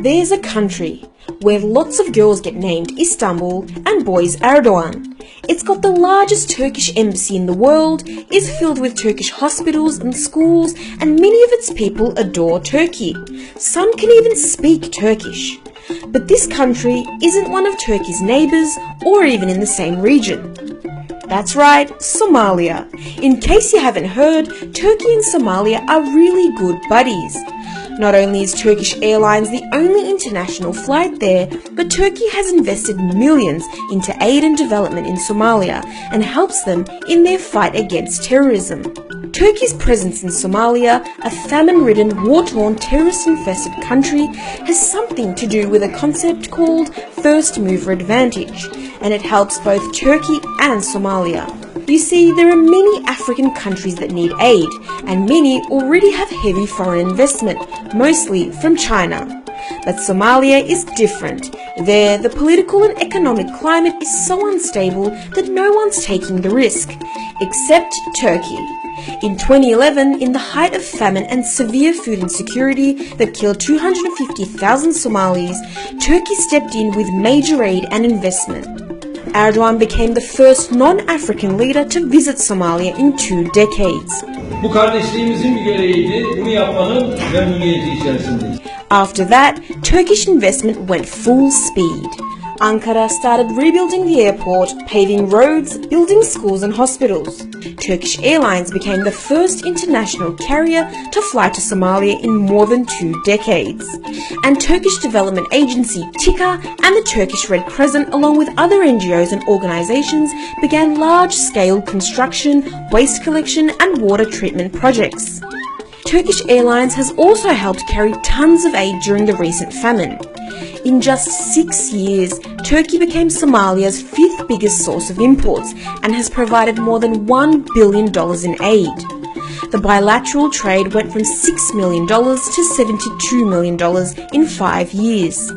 There's a country where lots of girls get named Istanbul and boys Erdogan. It's got the largest Turkish embassy in the world, is filled with Turkish hospitals and schools, and many of its people adore Turkey. Some can even speak Turkish. But this country isn't one of Turkey's neighbours or even in the same region. That's right, Somalia. In case you haven't heard, Turkey and Somalia are really good buddies. Not only is Turkish Airlines the only international flight there, but Turkey has invested millions into aid and development in Somalia and helps them in their fight against terrorism. Turkey's presence in Somalia, a famine-ridden, war-torn, terrorist-infested country, has something to do with a concept called first mover advantage, and it helps both Turkey and Somalia. You see, there are many African countries that need aid, and many already have heavy foreign investment, mostly from China. But Somalia is different. There, the political and economic climate is so unstable that no one's taking the risk, except Turkey. In 2011, in the height of famine and severe food insecurity that killed 250,000 Somalis, Turkey stepped in with major aid and investment. Erdogan became the first non-African leader to visit Somalia in 2 decades. Bu kardeşliğimizin bir gereğiydi. Bunu yapmanın memnuniyeti içerisindeyiz. After that, Turkish investment went full speed. Ankara started rebuilding the airport, paving roads, building schools and hospitals. Turkish Airlines became the first international carrier to fly to Somalia in more than 2 decades. And Turkish development agency TİKA and the Turkish Red Crescent, along with other NGOs and organizations, began large-scale construction, waste collection and water treatment projects. Turkish Airlines has also helped carry tons of aid during the recent famine. In just 6 years, Turkey became Somalia's 5th biggest source of imports and has provided more than $1 billion in aid. The bilateral trade went from $6 million to $72 million in 5 years.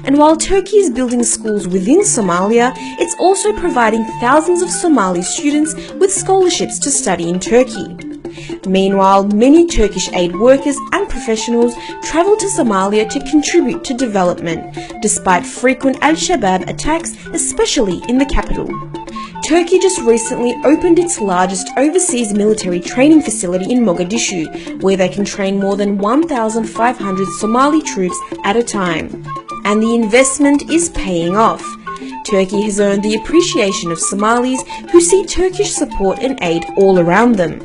And while Turkey is building schools within Somalia, it's also providing thousands of Somali students with scholarships to study in Turkey. Meanwhile, many Turkish aid workers and professionals travel to Somalia to contribute to development, despite frequent Al-Shabaab attacks, especially in the capital. Turkey just recently opened its largest overseas military training facility in Mogadishu, where they can train more than 1,500 Somali troops at a time. And the investment is paying off. Turkey has earned the appreciation of Somalis who see Turkish support and aid all around them.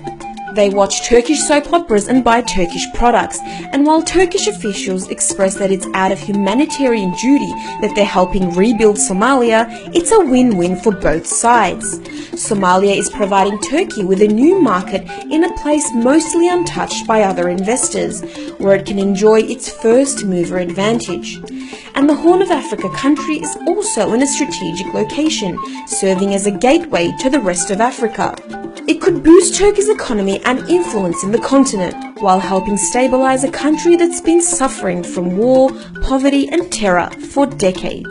They watch Turkish soap operas and buy Turkish products, and while Turkish officials express that it's out of humanitarian duty that they're helping rebuild Somalia, it's a win-win for both sides. Somalia is providing Turkey with a new market in a place mostly untouched by other investors, where it can enjoy its first mover advantage. And the Horn of Africa country is also in a strategic location, serving as a gateway to the rest of Africa. It could boost Turkey's economy and influence in the continent, while helping stabilize a country that's been suffering from war, poverty and terror for decades.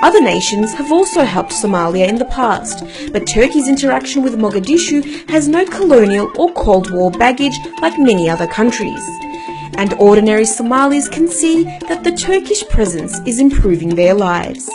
Other nations have also helped Somalia in the past, but Turkey's interaction with Mogadishu has no colonial or Cold War baggage like many other countries. And ordinary Somalis can see that the Turkish presence is improving their lives.